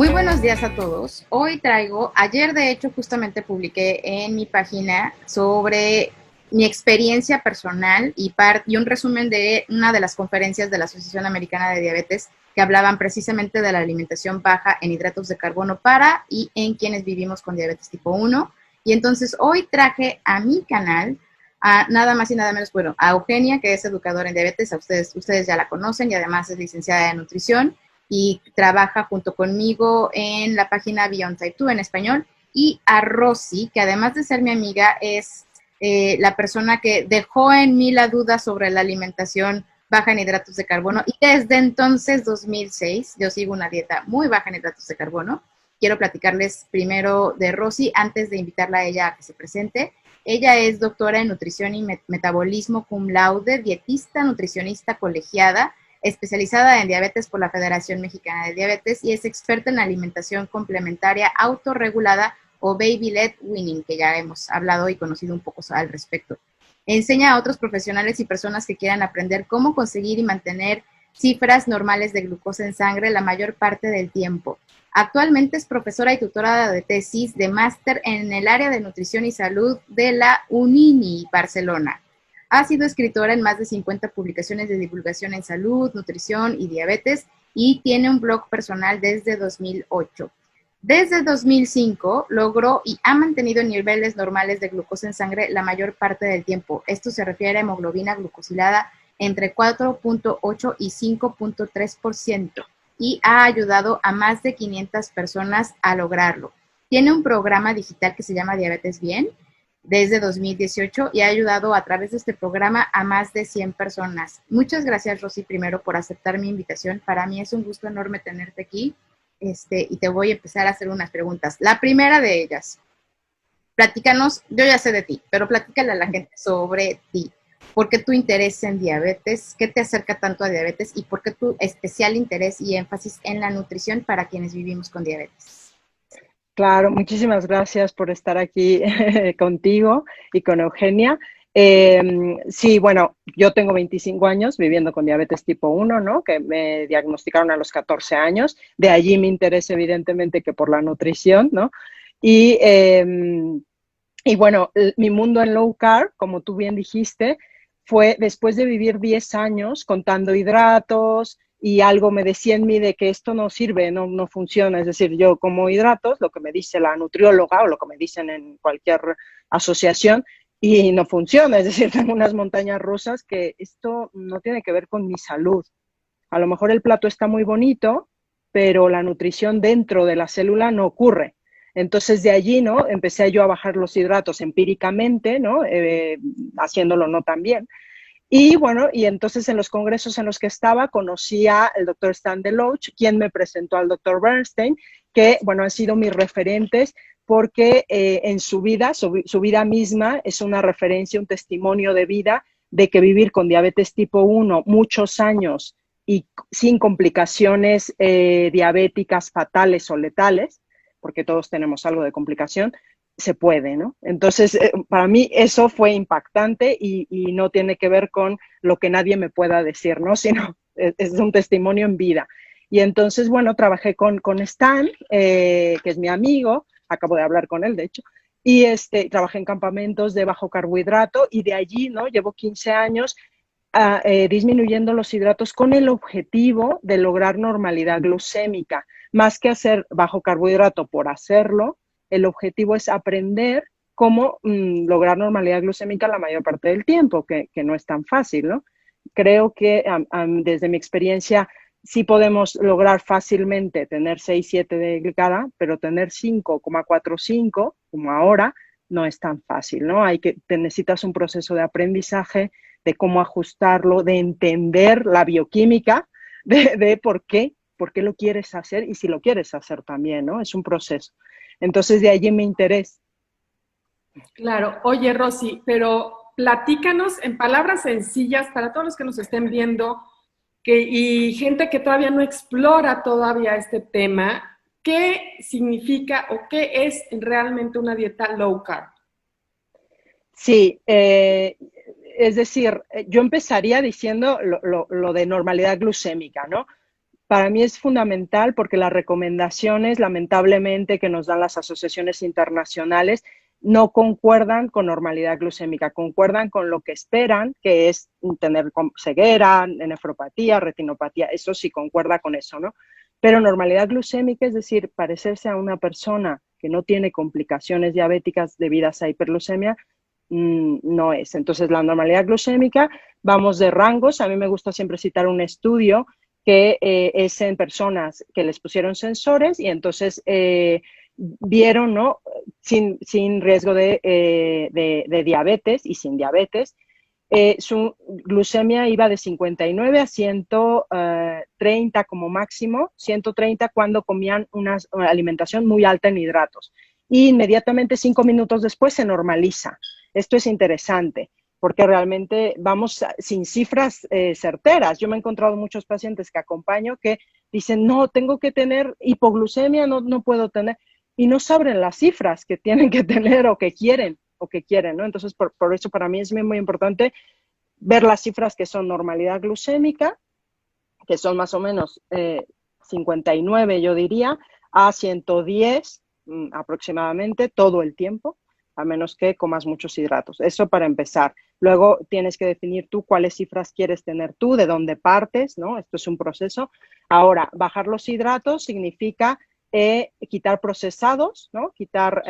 Muy buenos días a todos. Hoy traigo, ayer de hecho justamente publiqué en mi página sobre mi experiencia personal y un resumen de una de las conferencias de la Asociación Americana de Diabetes que hablaban precisamente de la alimentación baja en hidratos de carbono para y en quienes vivimos con diabetes tipo 1. Y entonces hoy traje a mi canal a nada más y nada menos, bueno, a Eugenia, que es educadora en diabetes, ustedes ya la conocen y además es licenciada en nutrición y trabaja junto conmigo en la página Beyond Type 2 en español, y a Rosy, que además de ser mi amiga, es la persona que dejó en mí la duda sobre la alimentación baja en hidratos de carbono, y desde entonces, 2006, yo sigo una dieta muy baja en hidratos de carbono. Quiero platicarles primero de Rosy antes de invitarla a ella a que se presente. Ella es doctora en nutrición y metabolismo cum laude, dietista, nutricionista colegiada, especializada en diabetes por la Federación Mexicana de Diabetes y es experta en alimentación complementaria autorregulada o baby-led weaning, que ya hemos hablado y conocido un poco al respecto. Enseña a otros profesionales y personas que quieran aprender cómo conseguir y mantener cifras normales de glucosa en sangre la mayor parte del tiempo. Actualmente es profesora y tutora de tesis de máster en el área de nutrición y salud de la UNINI Barcelona. Ha sido escritora en más de 50 publicaciones de divulgación en salud, nutrición y diabetes y tiene un blog personal desde 2008. Desde 2005 logró y ha mantenido niveles normales de glucosa en sangre la mayor parte del tiempo. Esto se refiere a hemoglobina glucosilada entre 4.8 y 5.3% y ha ayudado a más de 500 personas a lograrlo. Tiene un programa digital que se llama Diabetes Bien desde 2018 y ha ayudado a través de este programa a más de 100 personas. Muchas gracias, Rosy, primero por aceptar mi invitación. Para mí es un gusto enorme tenerte aquí y te voy a empezar a hacer unas preguntas. La primera de ellas, platícanos, yo ya sé de ti, pero platícale a la gente sobre ti. ¿Por qué tu interés en diabetes? ¿Qué te acerca tanto a diabetes? ¿Y por qué tu especial interés y énfasis en la nutrición para quienes vivimos con diabetes? Claro, muchísimas gracias por estar aquí contigo y con Eugenia. Sí, bueno, yo tengo 25 años viviendo con diabetes tipo 1, ¿no? Que me diagnosticaron a los 14 años. De allí mi interés, evidentemente, que por la nutrición, ¿no? Y, eh, y bueno, mi mundo en low carb, como tú bien dijiste, fue después de vivir 10 años contando hidratos y algo me decía en mí de que esto no sirve, no funciona. Es decir, yo como hidratos, lo que me dice la nutrióloga o lo que me dicen en cualquier asociación, y no funciona. Es decir, tengo unas montañas rusas que esto no tiene que ver con mi salud. A lo mejor el plato está muy bonito, pero la nutrición dentro de la célula no ocurre. Entonces de allí, ¿no? Empecé yo a bajar los hidratos empíricamente, ¿no? Haciéndolo no tan bien. Y bueno, y entonces en los congresos en los que estaba conocí al doctor Stan Deloach, quien me presentó al doctor Bernstein, que bueno, han sido mis referentes porque en su vida misma es una referencia, un testimonio de vida de que vivir con diabetes tipo 1 muchos años y sin complicaciones diabéticas fatales o letales, porque todos tenemos algo de complicación, se puede, ¿no? Entonces, para mí eso fue impactante y no tiene que ver con lo que nadie me pueda decir, ¿no? Sino es un testimonio en vida. Y entonces, bueno, trabajé con Stan, que es mi amigo, acabo de hablar con él, de hecho, y trabajé en campamentos de bajo carbohidrato y de allí, ¿no? Llevo 15 años disminuyendo los hidratos con el objetivo de lograr normalidad glucémica. Más que hacer bajo carbohidrato por hacerlo, el objetivo es aprender cómo lograr normalidad glucémica la mayor parte del tiempo, que no es tan fácil, ¿no? Creo que desde mi experiencia sí podemos lograr fácilmente tener 6, 7 de cada, pero tener 5,45 como ahora no es tan fácil, ¿no? Te necesitas un proceso de aprendizaje, de cómo ajustarlo, de entender la bioquímica, de por qué lo quieres hacer y si lo quieres hacer también, ¿no? Es un proceso. Entonces, de allí mi interés. Claro, oye Rosy, pero platícanos en palabras sencillas para todos los que nos estén viendo y gente que todavía no explora todavía este tema, ¿qué significa o qué es realmente una dieta low carb? Sí, es decir, yo empezaría diciendo lo de normalidad glucémica, ¿no? para mí es fundamental porque las recomendaciones, lamentablemente, que nos dan las asociaciones internacionales no concuerdan con normalidad glucémica, concuerdan con lo que esperan, que es tener ceguera, nefropatía, retinopatía, eso sí concuerda con eso, ¿no? Pero normalidad glucémica, es decir, parecerse a una persona que no tiene complicaciones diabéticas debidas a hiperglucemia, no es. Entonces, la normalidad glucémica, vamos de rangos. A mí me gusta siempre citar un estudio que es en personas que les pusieron sensores y entonces vieron, ¿no? Sin riesgo de diabetes y sin diabetes, su glucemia iba de 59 a 130 como máximo, 130 cuando comían una alimentación muy alta en hidratos. Y inmediatamente 5 minutos después se normaliza. Esto es interesante porque realmente vamos sin cifras certeras. Yo me he encontrado muchos pacientes que acompaño que dicen, no, tengo que tener hipoglucemia, no puedo tener, y no saben las cifras que tienen que tener o que quieren, ¿no? Entonces, por eso para mí es muy importante ver las cifras que son normalidad glucémica, que son más o menos 59, yo diría, a 110 aproximadamente todo el tiempo, a menos que comas muchos hidratos. Eso para empezar. Luego tienes que definir tú cuáles cifras quieres tener tú, de dónde partes, ¿no? Esto es un proceso. Ahora, bajar los hidratos significa quitar procesados, ¿no? Quitar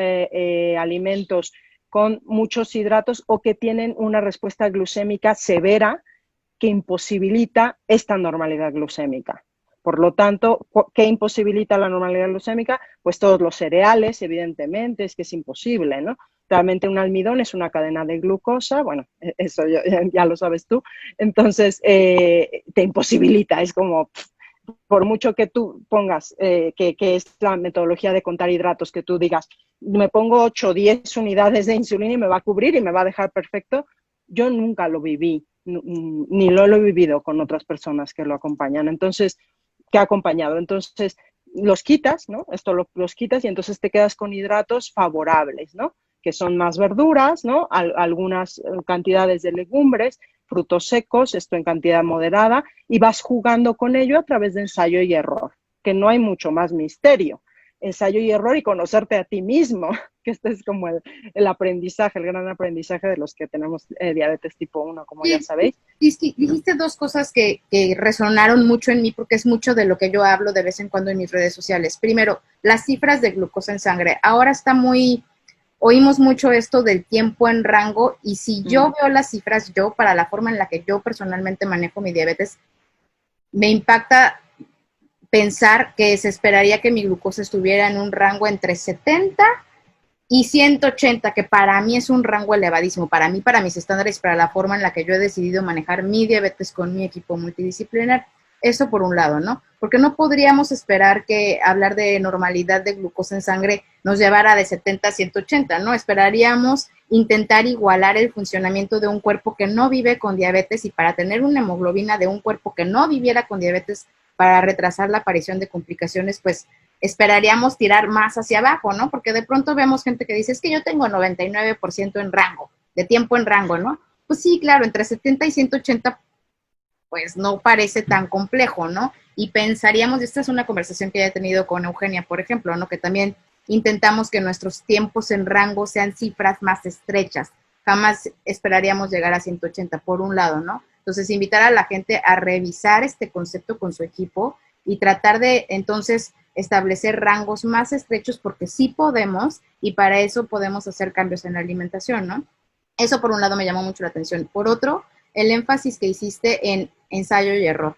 alimentos con muchos hidratos o que tienen una respuesta glucémica severa que imposibilita esta normalidad glucémica. Por lo tanto, ¿qué imposibilita la normalidad glucémica? Pues todos los cereales, evidentemente, es que es imposible, ¿no? Realmente un almidón es una cadena de glucosa, bueno, eso ya lo sabes tú, entonces te imposibilita, es como, por mucho que tú pongas, que es la metodología de contar hidratos, que tú digas, me pongo 8 o 10 unidades de insulina y me va a cubrir y me va a dejar perfecto, yo nunca lo viví, ni lo he vivido con otras personas que lo acompañan. Entonces, que ha acompañado. Entonces, los quitas, ¿no? Esto los quitas y entonces te quedas con hidratos favorables, ¿no? Que son más verduras, ¿no? Algunas cantidades de legumbres, frutos secos, esto en cantidad moderada, y vas jugando con ello a través de ensayo y error, que no hay mucho más misterio. Ensayo y error y conocerte a ti mismo, que este es como el aprendizaje, el gran aprendizaje de los que tenemos diabetes tipo 1, como ya sabéis. Dijiste dos cosas que resonaron mucho en mí porque es mucho de lo que yo hablo de vez en cuando en mis redes sociales. Primero, las cifras de glucosa en sangre. Ahora está oímos mucho esto del tiempo en rango y si yo veo las cifras, para la forma en la que yo personalmente manejo mi diabetes, me impacta pensar que se esperaría que mi glucosa estuviera en un rango entre 70 y 180, que para mí es un rango elevadísimo, para mis estándares, para la forma en la que yo he decidido manejar mi diabetes con mi equipo multidisciplinar. Eso por un lado, ¿no? Porque no podríamos esperar que hablar de normalidad de glucosa en sangre nos llevara de 70 a 180, ¿no? Esperaríamos intentar igualar el funcionamiento de un cuerpo que no vive con diabetes y para tener una hemoglobina de un cuerpo que no viviera con diabetes para retrasar la aparición de complicaciones, pues esperaríamos tirar más hacia abajo, ¿no? Porque de pronto vemos gente que dice, es que yo tengo 99% en rango, de tiempo en rango, ¿no? Pues sí, claro, entre 70 y 180 pues no parece tan complejo, ¿no? Y pensaríamos, esta es una conversación que ya he tenido con Eugenia, por ejemplo, ¿no? Que también intentamos que nuestros tiempos en rango sean cifras más estrechas. Jamás esperaríamos llegar a 180, por un lado, ¿no? Entonces, invitar a la gente a revisar este concepto con su equipo y tratar de, entonces, establecer rangos más estrechos porque sí podemos y para eso podemos hacer cambios en la alimentación, ¿no? Eso, por un lado, me llamó mucho la atención. Por otro, el énfasis que hiciste en ensayo y error.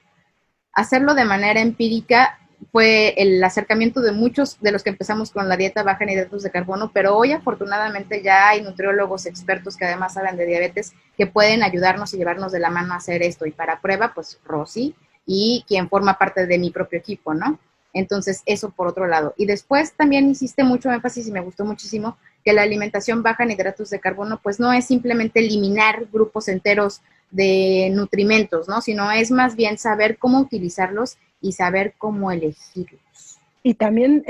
Hacerlo de manera empírica fue el acercamiento de muchos de los que empezamos con la dieta baja en hidratos de carbono, pero hoy afortunadamente ya hay nutriólogos expertos que además saben de diabetes que pueden ayudarnos y llevarnos de la mano a hacer esto. Y para prueba, pues Rosy y quien forma parte de mi propio equipo, ¿no? Entonces, eso por otro lado. Y después también hiciste mucho énfasis y me gustó muchísimo que la alimentación baja en hidratos de carbono, pues no es simplemente eliminar grupos enteros de nutrimentos, ¿no? Sino es más bien saber cómo utilizarlos y saber cómo elegirlos. Y también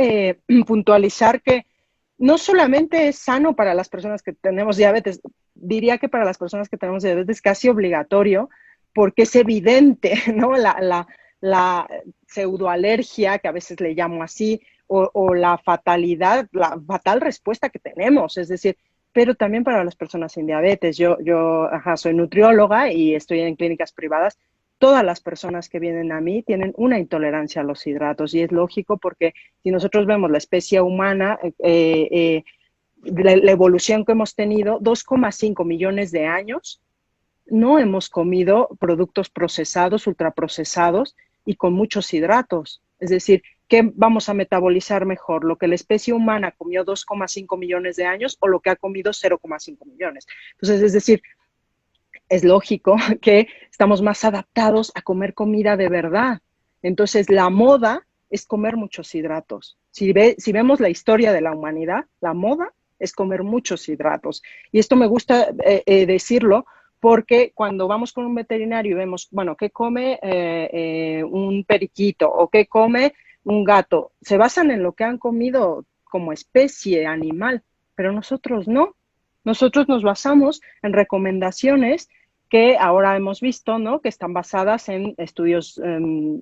puntualizar que no solamente es sano para las personas que tenemos diabetes, diría que para las personas que tenemos diabetes es casi obligatorio porque es evidente, ¿no? la pseudoalergia, que a veces le llamo así, o la fatalidad, la fatal respuesta que tenemos, es decir, pero también para las personas sin diabetes. Yo soy nutrióloga y estoy en clínicas privadas. Todas las personas que vienen a mí tienen una intolerancia a los hidratos y es lógico porque si nosotros vemos la especie humana, la evolución que hemos tenido, 2,5 millones de años, no hemos comido productos procesados, ultraprocesados y con muchos hidratos. Es decir, ¿qué vamos a metabolizar mejor? ¿Lo que la especie humana comió 2,5 millones de años o lo que ha comido 0,5 millones? Entonces, es decir, es lógico que estamos más adaptados a comer comida de verdad. Entonces, la moda es comer muchos hidratos. Si vemos la historia de la humanidad, la moda es comer muchos hidratos. Y esto me gusta decirlo porque cuando vamos con un veterinario y vemos, bueno, ¿qué come un periquito o qué come un gato? Se basan en lo que han comido como especie animal, pero nosotros no. Nosotros nos basamos en recomendaciones que ahora hemos visto, ¿no? Que están basadas en estudios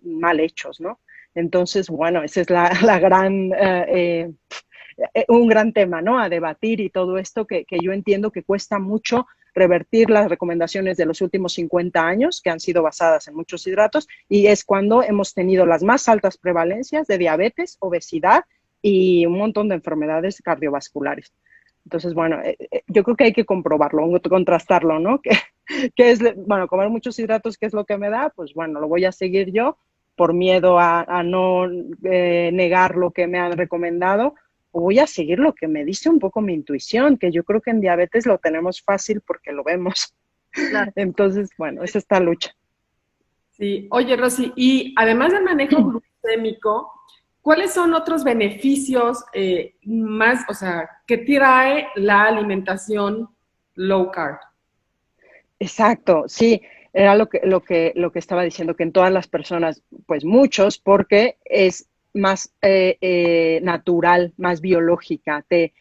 mal hechos, ¿no? Entonces, bueno, esa es la gran, un gran tema, ¿no? A debatir y todo esto que yo entiendo que cuesta mucho revertir las recomendaciones de los últimos 50 años, que han sido basadas en muchos hidratos, y es cuando hemos tenido las más altas prevalencias de diabetes, obesidad y un montón de enfermedades cardiovasculares. Entonces, bueno, yo creo que hay que comprobarlo, contrastarlo, ¿no? Que es, bueno, comer muchos hidratos, ¿qué es lo que me da? Pues bueno, lo voy a seguir yo por miedo a no negar lo que me han recomendado, o voy a seguir lo que me dice un poco mi intuición, que yo creo que en diabetes lo tenemos fácil porque lo vemos. Claro. Entonces, bueno, es esta lucha. Sí, oye, Rosy, y además del manejo glucémico, ¿cuáles son otros beneficios más, o sea, que trae la alimentación low carb? Exacto, sí, era lo que estaba diciendo, que en todas las personas, pues muchos, porque es más natural, más biológica, te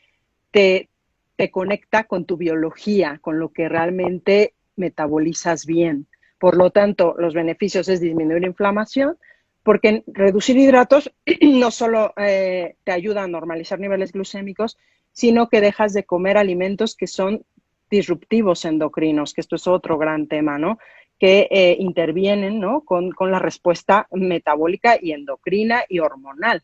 conecta con tu biología, con lo que realmente metabolizas bien. Por lo tanto, los beneficios es disminuir inflamación, porque reducir hidratos no solo te ayuda a normalizar niveles glucémicos, sino que dejas de comer alimentos que son disruptivos endocrinos, que esto es otro gran tema, ¿no? Que intervienen, ¿no? Con la respuesta metabólica y endocrina y hormonal.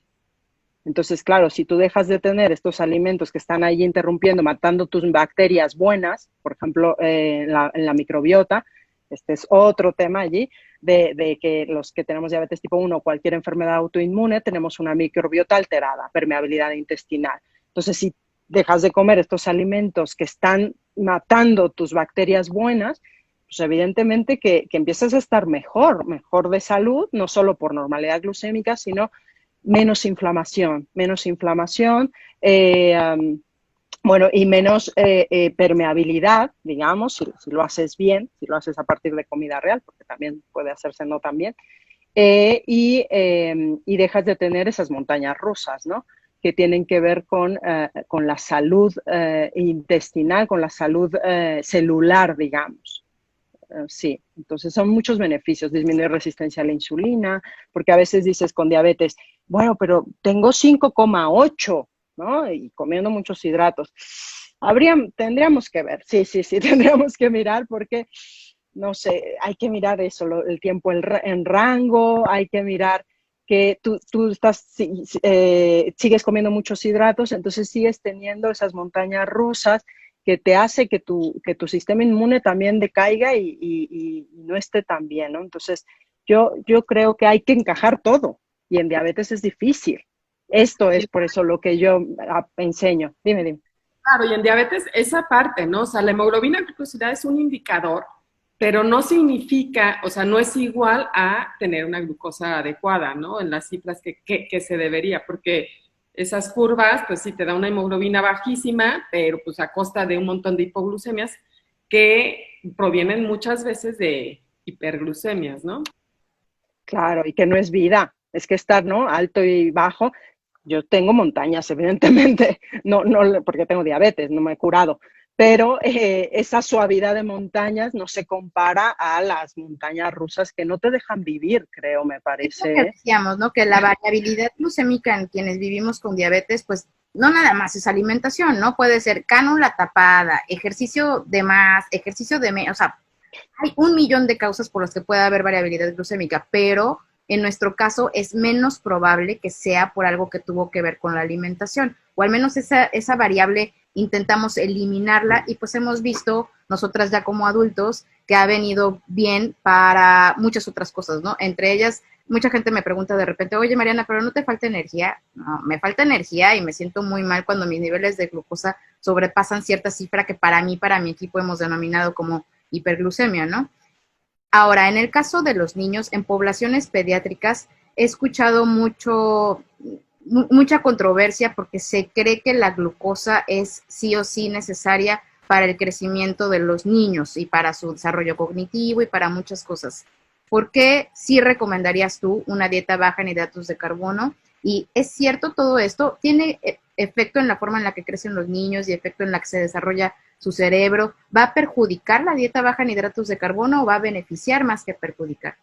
Entonces, claro, si tú dejas de tener estos alimentos que están ahí interrumpiendo, matando tus bacterias buenas, por ejemplo, en la microbiota, este es otro tema allí, de que los que tenemos diabetes tipo 1 o cualquier enfermedad autoinmune, tenemos una microbiota alterada, permeabilidad intestinal. Entonces, si dejas de comer estos alimentos que están matando tus bacterias buenas, pues evidentemente que empiezas a estar mejor de salud, no solo por normalidad glucémica, sino menos inflamación, bueno, y menos permeabilidad, digamos, si lo haces bien, si lo haces a partir de comida real, porque también puede hacerse no tan bien, y dejas de tener esas montañas rusas, ¿no? Que tienen que ver con la salud intestinal, con la salud celular, digamos. Sí, entonces son muchos beneficios, disminuir resistencia a la insulina, porque a veces dices con diabetes, bueno, pero tengo 5,8, ¿no? Y comiendo muchos hidratos. Tendríamos que ver, sí, tendríamos que mirar porque, no sé, hay que mirar eso, el tiempo en rango, hay que mirar que tú sigues comiendo muchos hidratos, entonces sigues teniendo esas montañas rusas que te hace que tu sistema inmune también decaiga y no esté tan bien, ¿no? Entonces, yo creo que hay que encajar todo y en diabetes es difícil. Esto es por eso lo que yo enseño. Dime. Claro, y en diabetes esa parte, ¿no? O sea, la hemoglobina glucosidad es un indicador, pero no significa, o sea, no es igual a tener una glucosa adecuada, ¿no? En las cifras que se debería, porque esas curvas, pues sí, te da una hemoglobina bajísima, pero pues a costa de un montón de hipoglucemias que provienen muchas veces de hiperglucemias, ¿no? Claro, y que no es vida, es que estar, ¿no? Alto y bajo. Yo tengo montañas, evidentemente, no, porque tengo diabetes, no me he curado, pero esa suavidad de montañas no se compara a las montañas rusas que no te dejan vivir, creo, me Es lo que parece. decíamos, ¿no? Que la variabilidad glucémica en quienes vivimos con diabetes, pues no nada más es alimentación, ¿no? Puede ser cánula tapada, ejercicio de más, ejercicio de menos, o sea, hay un millón de causas por las que puede haber variabilidad glucémica, pero en nuestro caso es menos probable que sea por algo que tuvo que ver con la alimentación, o al menos esa variable intentamos eliminarla y pues hemos visto nosotras ya como adultos que ha venido bien para muchas otras cosas, ¿no? Entre ellas, mucha gente me pregunta de repente, oye Mariana, pero ¿no te falta energía? No, me falta energía y me siento muy mal cuando mis niveles de glucosa sobrepasan cierta cifra que para mí, para mi equipo hemos denominado como hiperglucemia, ¿no? Ahora, en el caso de los niños, en poblaciones pediátricas, he escuchado mucha controversia porque se cree que la glucosa es sí o sí necesaria para el crecimiento de los niños y para su desarrollo cognitivo y para muchas cosas. ¿Por qué sí recomendarías tú una dieta baja en hidratos de carbono? Y es cierto todo esto, tiene efecto en la forma en la que crecen los niños y efecto en la que se desarrolla su cerebro. ¿Va a perjudicar la dieta baja en hidratos de carbono o va a beneficiar más que perjudicar?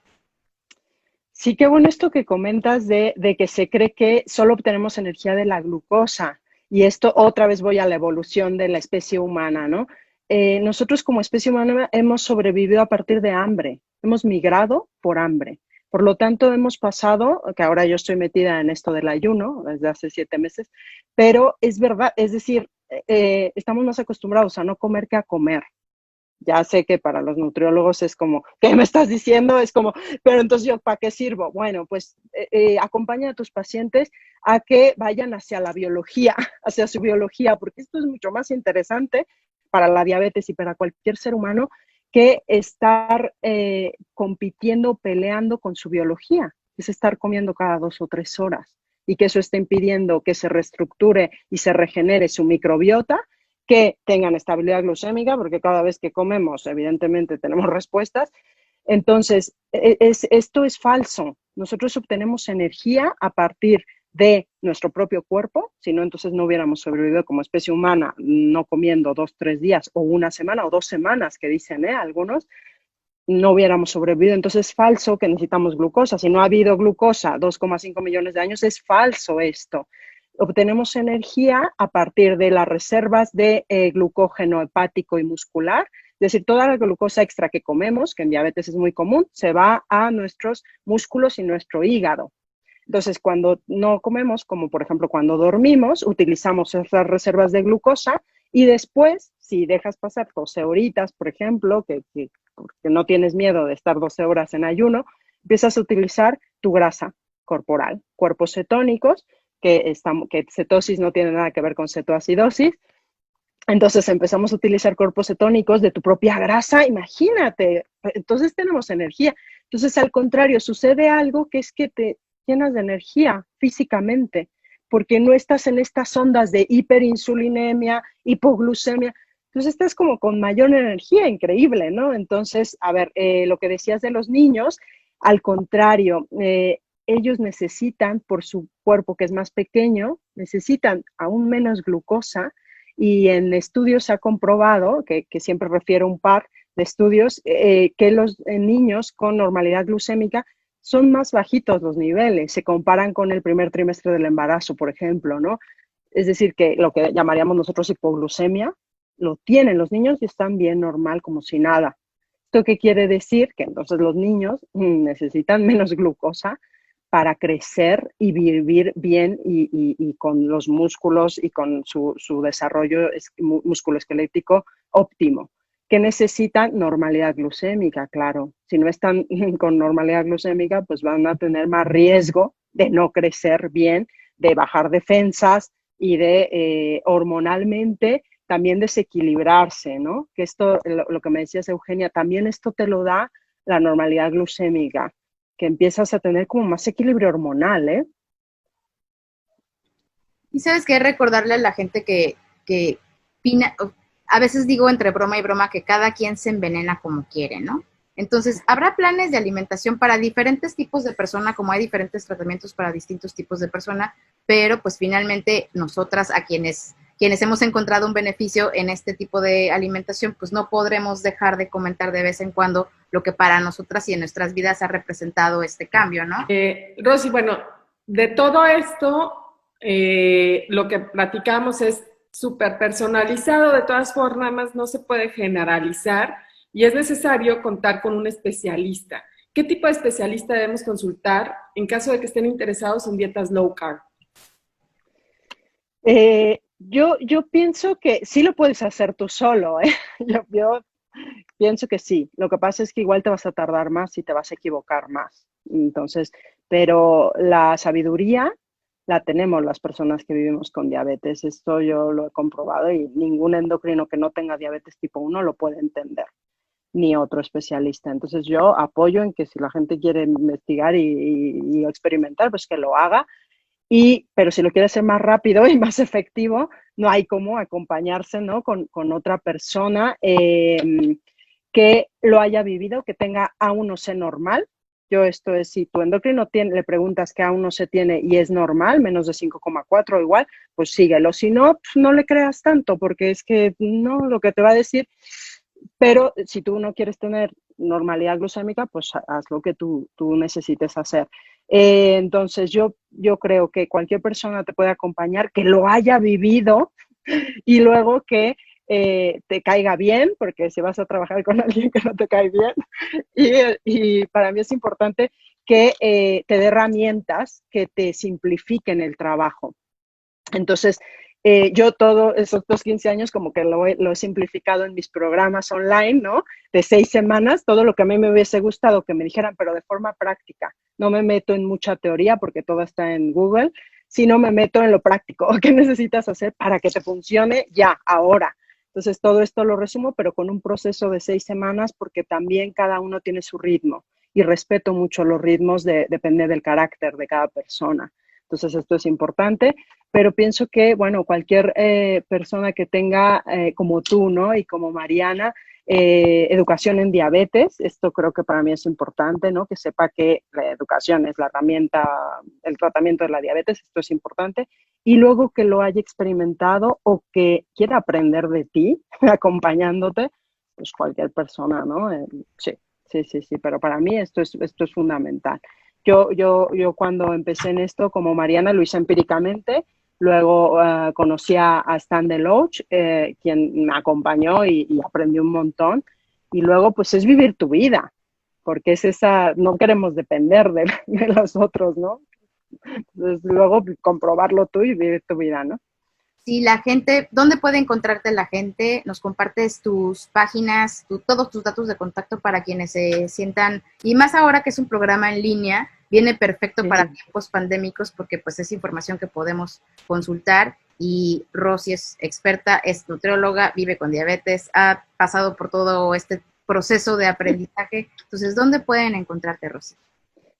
Sí, qué bueno esto que comentas de que se cree que solo obtenemos energía de la glucosa. Y esto otra vez voy a la evolución de la especie humana, ¿no? Nosotros como especie humana hemos sobrevivido a partir de hambre, hemos migrado por hambre. Por lo tanto, hemos pasado, que ahora yo estoy metida en esto del ayuno desde hace 7 meses, pero es verdad, es decir, estamos más acostumbrados a no comer que a comer. Ya sé que para los nutriólogos es como, ¿qué me estás diciendo? Es como, pero entonces yo, ¿para qué sirvo? Bueno, pues acompaña a tus pacientes a que vayan hacia la biología, hacia su biología, porque esto es mucho más interesante para la diabetes y para cualquier ser humano que estar compitiendo, peleando con su biología, es estar comiendo cada 2 o 3 horas y que eso esté impidiendo que se reestructure y se regenere su microbiota, que tengan estabilidad glucémica, porque cada vez que comemos, evidentemente, tenemos respuestas. Entonces, esto es falso. Nosotros obtenemos energía a partir de nuestro propio cuerpo, si no, entonces no hubiéramos sobrevivido como especie humana, no comiendo 2, 3 días, o una semana, o 2 semanas, que dicen, algunos, no hubiéramos sobrevivido. Entonces es falso que necesitamos glucosa. Si no ha habido glucosa 2,5 millones de años, es falso esto. Obtenemos energía a partir de las reservas de glucógeno hepático y muscular, es decir, toda la glucosa extra que comemos, que en diabetes es muy común, se va a nuestros músculos y nuestro hígado. Entonces, cuando no comemos, como por ejemplo cuando dormimos, utilizamos esas reservas de glucosa y después, si dejas pasar 12 horitas, por ejemplo, que no tienes miedo de estar 12 horas en ayuno, empiezas a utilizar tu grasa corporal, cuerpos cetónicos, que cetosis no tiene nada que ver con cetoacidosis. Entonces empezamos a utilizar cuerpos cetónicos de tu propia grasa, imagínate, entonces tenemos energía. Entonces, al contrario, sucede algo que es que te llenas de energía físicamente, porque no estás en estas ondas de hiperinsulinemia, hipoglucemia. Entonces estás como con mayor energía, increíble, ¿no? Entonces, a ver, lo que decías de los niños, al contrario, ellos necesitan, por su cuerpo que es más pequeño, necesitan aún menos glucosa, y en estudios se ha comprobado, que siempre refiero a un par de estudios, que los niños con normalidad glucémica son más bajitos los niveles, se comparan con el primer trimestre del embarazo, por ejemplo, ¿no? Es decir, que lo que llamaríamos nosotros hipoglucemia, lo tienen los niños y están bien normal, como si nada. ¿Esto qué quiere decir? Que entonces los niños necesitan menos glucosa para crecer y vivir bien y con los músculos y con su desarrollo musculoesquelético óptimo, que necesitan normalidad glucémica, claro. Si no están con normalidad glucémica, pues van a tener más riesgo de no crecer bien, de bajar defensas y de hormonalmente también desequilibrarse, ¿no? Que esto, lo que me decías, Eugenia, también esto te lo da la normalidad glucémica, que empiezas a tener como más equilibrio hormonal, ¿eh? Y sabes que recordarle a la gente que pina, a veces digo entre broma y broma que cada quien se envenena como quiere, ¿no? Entonces, habrá planes de alimentación para diferentes tipos de persona, como hay diferentes tratamientos para distintos tipos de persona, pero pues finalmente nosotras, a quienes quienes hemos encontrado un beneficio en este tipo de alimentación, pues no podremos dejar de comentar de vez en cuando lo que para nosotras y en nuestras vidas ha representado este cambio, ¿no? Rosy, bueno, de todo esto, lo que platicamos es súper personalizado, de todas formas no se puede generalizar y es necesario contar con un especialista. ¿Qué tipo de especialista debemos consultar en caso de que estén interesados en dietas low carb? Yo pienso que sí lo puedes hacer tú solo, ¿eh? Yo pienso que sí. Lo que pasa es que igual te vas a tardar más y te vas a equivocar más. Entonces, pero la sabiduría la tenemos las personas que vivimos con diabetes. Esto yo lo he comprobado y ningún endocrino que no tenga diabetes tipo 1 lo puede entender, ni otro especialista. Entonces yo apoyo en que si la gente quiere investigar y experimentar, pues que lo haga. Pero si lo quiere hacer más rápido y más efectivo, no hay cómo acompañarse, ¿no? con otra persona que lo haya vivido, que tenga A1C normal. Esto es, si tu endocrino le preguntas que A1C tiene y es normal, menos de 5,4 igual, pues síguelo. Si no, pues no le creas tanto, porque es que no, lo que te va a decir. Pero si tú no quieres tener normalidad glucémica, pues haz lo que tú necesites hacer. Entonces, yo creo que cualquier persona te puede acompañar que lo haya vivido y luego que te caiga bien, porque si vas a trabajar con alguien que no te cae bien, y para mí es importante que te dé herramientas que te simplifiquen el trabajo. Entonces, yo todos esos 15 años como que lo he simplificado en mis programas online, ¿no? De 6 semanas, todo lo que a mí me hubiese gustado que me dijeran, pero de forma práctica. No me meto en mucha teoría porque todo está en Google, sino me meto en lo práctico. ¿Qué necesitas hacer para que te funcione ya, ahora? Entonces, todo esto lo resumo, pero con un proceso de 6 semanas porque también cada uno tiene su ritmo y respeto mucho los ritmos, depende del carácter de cada persona. Entonces, esto es importante, pero pienso que, bueno, cualquier persona que tenga, como tú, ¿no? Y como Mariana, educación en diabetes, esto creo que para mí es importante, ¿no? Que sepa que la educación es la herramienta, el tratamiento de la diabetes, esto es importante, y luego que lo haya experimentado o que quiera aprender de ti, acompañándote, pues cualquier persona, ¿no? Sí, pero para mí esto es fundamental. Yo cuando empecé en esto, como Mariana, lo hice empíricamente. Luego conocí a Stan Deloach, quien me acompañó y aprendí un montón. Y luego, pues, es vivir tu vida, porque es esa, no queremos depender de los otros, ¿no? Entonces, luego comprobarlo tú y vivir tu vida, ¿no? Si la gente, ¿dónde puede encontrarte la gente? Nos compartes tus páginas, todos tus datos de contacto para quienes se sientan, y más ahora que es un programa en línea, viene perfecto para tiempos pandémicos porque pues es información que podemos consultar y Rosy es experta, es nutrióloga, vive con diabetes, ha pasado por todo este proceso de aprendizaje. Entonces, ¿dónde pueden encontrarte, Rosy?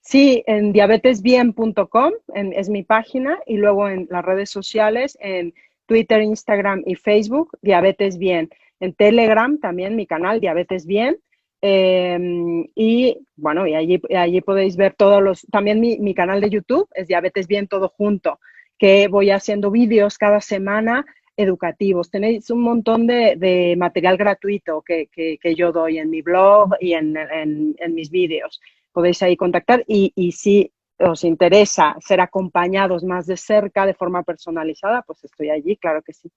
Sí, en diabetesbien.com es mi página y luego en las redes sociales, en Twitter, Instagram y Facebook, Diabetes Bien. En Telegram también mi canal, Diabetes Bien. Y bueno, y allí podéis ver también mi canal de YouTube es Diabetes Bien todo junto, que voy haciendo vídeos cada semana educativos. Tenéis un montón de material gratuito que yo doy en mi blog y en mis vídeos. Podéis ahí contactar y si os interesa ser acompañados más de cerca de forma personalizada, pues estoy allí, claro que sí.